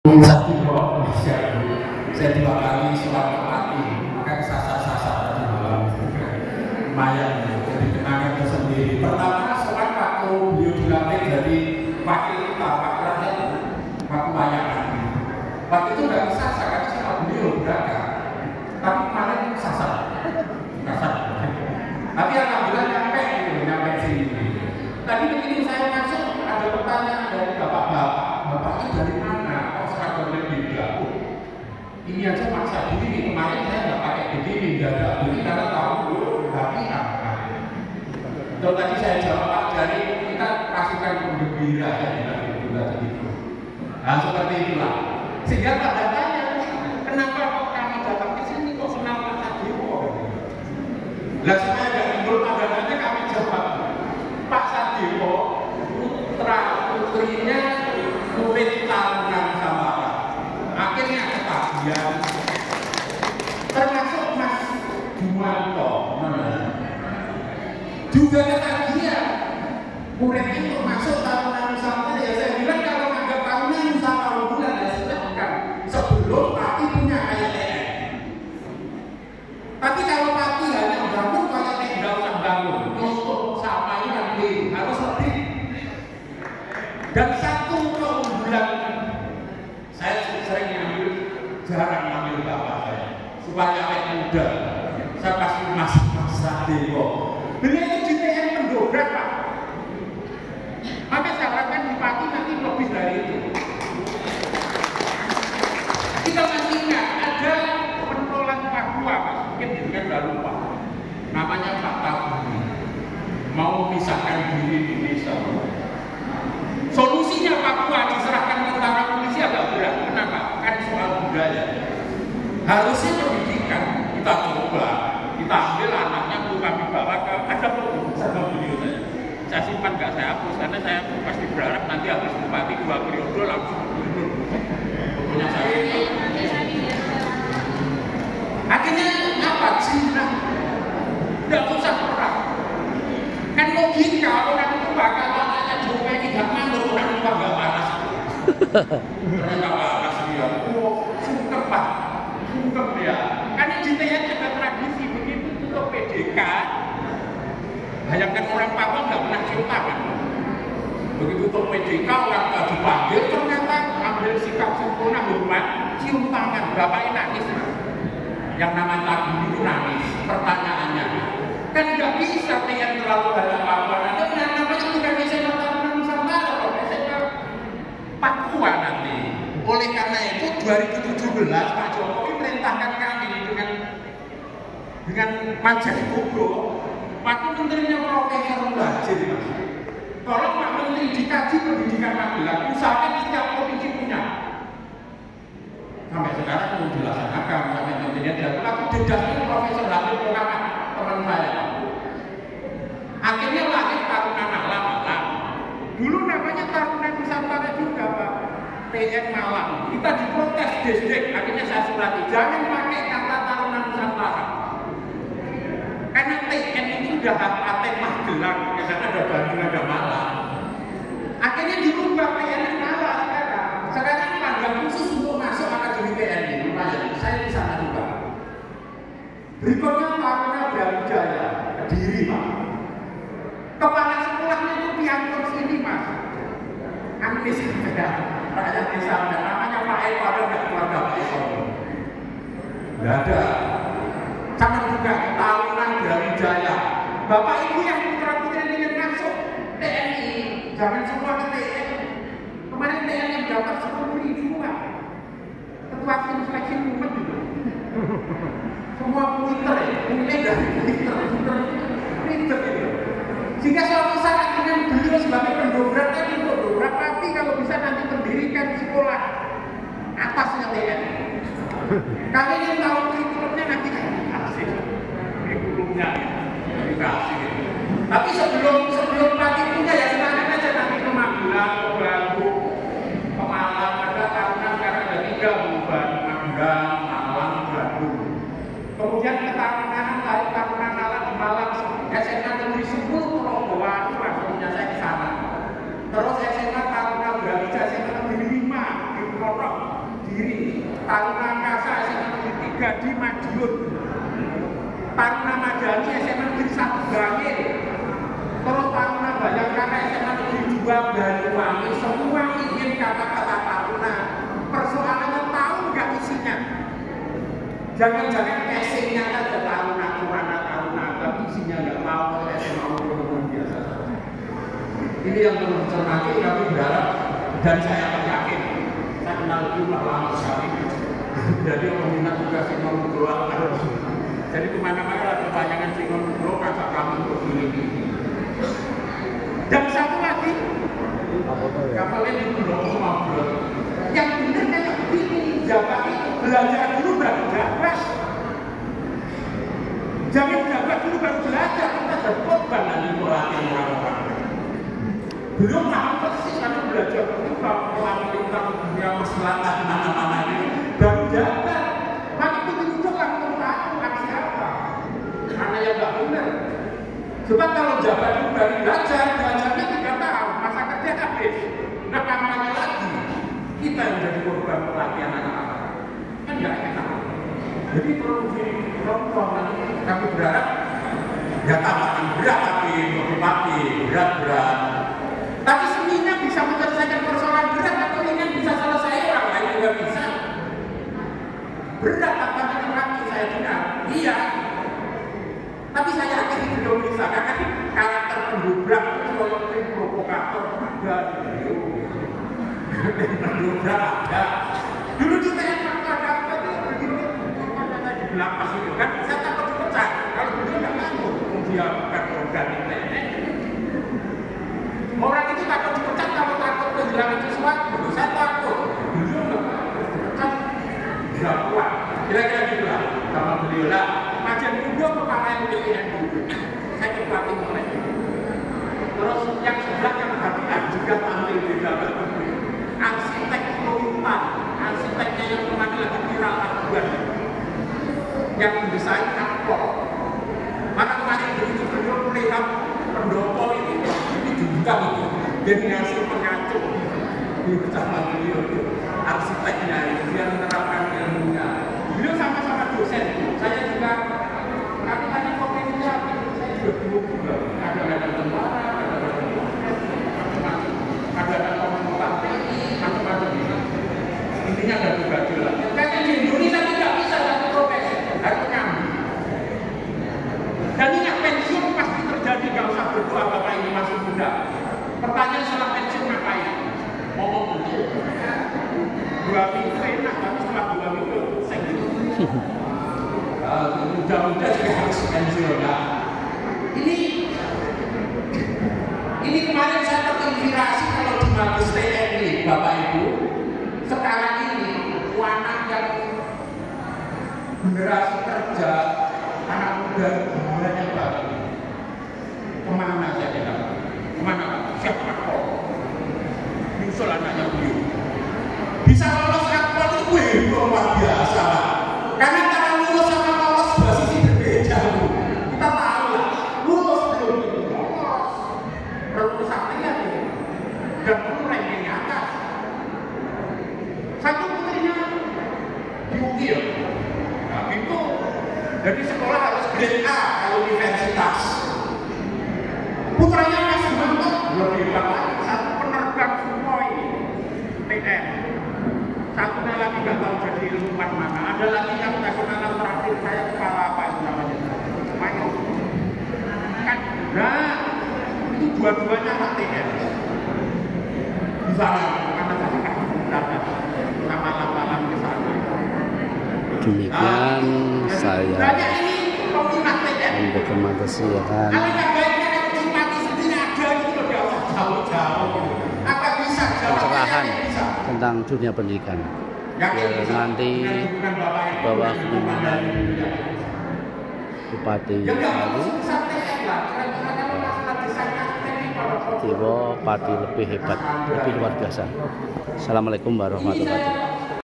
Satu kok saya 2 kali sholat mati, maka sasar-sasar tadi malam lumayan jadi kenangan tersendiri. Pertama sholat waktu beliau dilantik dari wakil kita, waktu wayangan. Waktu itu nggak sasar karena sama beliau beragam, tapi kemarin sasar. Tapi alhamdulillah nyampe sini. Tadi begitu saya masuk ada pertanyaan dari bapak itu dari mana? Ini aja maksa begini, kemarin saya nggak pakai begini, nggak ada begini karena tahu tapi apa? Kalau tadi saya jawab Pak, dari kita pasukan penggembira ya gitu. Nah seperti itulah. Sehingga pada tanya, kenapa kok kami datang ke sini kok senang Pak Sadewo? Lah supaya nggak timbul pandangannya kami jawab, Pak Sadewo putra putrinya murid tarunan sama akhirnya ketagihan, termasuk Mas Jumanto juga ketagihan. Murid itu masuk tarunan Nusantara, ya saya bilang kalau ada tarunan Nusantara bulan ya silahkan sebelum Pati punya KLTN. Tapi kalau Pati hanya bangun KLTN nggak usah bangun, untuk sama ini nanti harus lebih. Dan satu keunggulan saya sering jarang ngambil bapak saya supaya awet muda. Saya kasih Mas Sadewo. Beliau itu di TN mendobrak Pak. Maka saya harapkan di Pati nanti lebih dari itu. Kita masih ingat ada pentolan Papua Pak, mungkin juga nggak lupa. Namanya Pak Tabuni, mau memisahkan diri Indonesia. Solusinya Papua diserahkan tentara polisi agak berat. Kenapa? Kan soal budaya. Harusnya pendidikan kita coba, kita ambil anaknya perlu kami bawa ke ada sama beliau saya. Saya simpan nggak saya hapus karena saya pasti berharap nanti habis bupati 2 periode langsung gubernur. Pokoknya saya simpan. Akhirnya apa? Cina nggak usah perang. Kan logika orang tua kalau anaknya Jokowi tidak mandor orang tua nggak panas. Mereka panas dia. Oh, sungkem Pak, sungkem dia. Karena di TN ada tradisi begitu untuk PDK. Bayangkan orang Papua nggak pernah cium tangan. Begitu untuk PDK orang nggak dipanggil ternyata ambil sikap sempurna hormat cium tangan. Bapaknya nangis. Yang namanya Tabuni itu nangis. Pertanyaannya, kan nggak bisa TN terlalu banyak Papua. Nanti namanya bukan SMA Tarunan Nusantara, kalau SMA Papua nanti. Oleh karena itu 2017 Pak Jokowi merintahkan kami dengan Majlis Kugo, Waktu Menterinya Profesor Wajib, tolong Pak Menteri dikaji pendidikan Magelang, usahakan setiap provinsi punya. Sampai sekarang belum dilaksanakan, sampai menterinya jatuh. Aku dedasnya Profesor Habib Muhammad, teman saya. Akhirnya lahir Tarunan Malang. Dulu namanya Tarunan Nusantara juga Pak, TN Malang. Kita diprotes Desdek, akhirnya saya surati, jangan pakai kata Tarunan Nusantara. Karena TN itu sudah paten Magelang, karena ada Bandung, ada Malang. Akhirnya dirubah TN Malang sekarang. Sekarang panggilan khusus untuk masuk akademi TNI, lumayan. Saya di sana juga. Berikutnya Taruna Brawijaya, Kediri Pak. Kepala sekolahnya itu piantor sini Mas. Amis ya, rakyat desa namanya Pak Eko, ada nggak keluarga Pak Eko? Nggak ada. Sama juga Taruna Brawijaya. Bapak Ibu yang putra putri ingin masuk TNI, jangan semua ke TNI. Kemarin TNI yang dapat 10.000 Pak. Ketua tim seleksi umat juga. Semua Twitter ya, mulai dari Twitter itu. Sehingga suatu saat dengan beliau sebagai pendobrak tadi untuk dobrak Pati kalau bisa nanti mendirikan sekolah atasnya TNI. Kami ingin tahu kurikulumnya nanti kami kasih kurikulumnya dikasih. Tapi sebelum Pati punya ya silakan aja nanti ke Magelang, ke Bandung, ke Malang. Ada Taruna sekarang ada 3 Magelang, Malang, Bandung. Kemudian ke Tarunan Malang di Malang, SMA Negeri 10 Pulau maksudnya saya di sana. Terus SMA Taruna Brawijaya, SMA Negeri 5 di Purwokerto. Taruna Kasa SMA Negeri 3 di Madiun, Taruna Madani SMA Negeri 1 Bangil, terus Taruna Bayangkara SMA Negeri 2 Banyuwangi. Semua ingin kata-kata taruna. Persoalannya tahu nggak isinya? Jangan-jangan casingnya ada taruna, tapi isinya nggak tahu, SMA umum biasa. Ini yang perlu dicermati. Kami berharap dan saya yakin, saya kenal jumlah lama sekali. Jadi peminat juga Singon Nugroho. Jadi kemana-mana ada pertanyaan Singon Nugroho, kata kami untuk ini. Dan satu lagi, kapal ini Nugroho ngobrol. Yang benar kayak begini, jabat itu belajar dulu baru jabat. Jangan jabat dulu baru belajar, kita jadi korban nanti melatih orang-orang. Belum paham persis karena belajar itu kalau tentang dunia masyarakat mana-mana ini baru jabat. Maka itu tunjukkan tahu aksi apa. Karena yang nggak benar. Sebab kalau jabat itu baru belajarnya 3 tahun, masa kerja habis. Nah kampanye lagi, kita yang jadi korban pelatihan anak-anak. Kan nggak enak. Jadi perlu dicontoh. Kami berharap ya tambahan berat tapi berat. Tapi seninya bisa menyelesaikan persoalan berat atau ingin bisa selesai orang lain juga bisa. Berat tantangan lagi saya dengar. Iya. Tapi saya yakin itu belum bisa karena karakter pendobrak itu seperti provokator ada gitu. Pendobrak ada. Dulu kita yang ada itu begini di lapas itu kan saya takut dipecat. Kalau begitu nggak takut. Dia bukan organik nenek. Orang itu takut dipecat kalau takut kehilangan sesuatu. Saya takut. Beliau dipecat nggak kuat. Kira-kira gitu lah. Sama beliau lah. Majen juga kepala yang pilihan dulu. Saya kepelatih mulai. Terus yang sebelah yang perhatian juga tampil di dalam arsitek Lutan. Arsiteknya yang kemarin lagi viral aduan. Yang mendesain akpol. Maka kemarin begitu beliau melihat pendopo ini juga itu jadi hasil pengacu di bersama beliau itu arsiteknya itu dia menerapkan ilmunya. Beliau sama-sama dosen. Saya juga kali komennya saya juga dulu juga ada tentara, ada komentar, macam-macam ini. Intinya ada juga jelas. Karena di Indonesia tidak bisa satu profesi harus nyambung. Dan ingat pensiun pasti terjadi, gak usah berdoa bapak ini masih muda. Pertanyaan setelah pensiun ngapain? Ngomong dulu. 2 minggu enak, tapi setelah 2 minggu pusing. Mudah-mudahan juga harus pensiun. Nah, ini kemarin saya terinspirasi kalau di Mabes TNI, Bapak Ibu. Sekarang ini anak yang generasi kerja, anak muda banyak banget. Kemana saja kan? Kemana? Siapa kok? Nyusul anaknya beliau. Bisa lolos akpol itu luar biasa. Karena cara lulus sama lolos basisnya berbeda. Kita tahu lah, lulus belum lolos. Lulus artinya nih, dan perlu ranking atas. Satu putrinya di UGM. Nah itu, jadi sekolah harus grade A kalau universitas. Putranya masih banget, lebih banget. Satu penerbang semua ini, TN. Satunya lagi nggak tahu jadi ilmuwan mana. Ada lagi yang nasional terakhir saya kepala apa itu namanya? Mayo. Kan, nah itu dua-duanya TN. Di sana, karena saya kan dapat lama-lama ke sana. Demikian saya mendokumentasikan pencerahan tentang dunia pendidikan. Nanti bawah kepemimpinan Bupati baru Dewo Pati lebih hebat, lebih luar biasa. Assalamualaikum warahmatullahi wabarakatuh.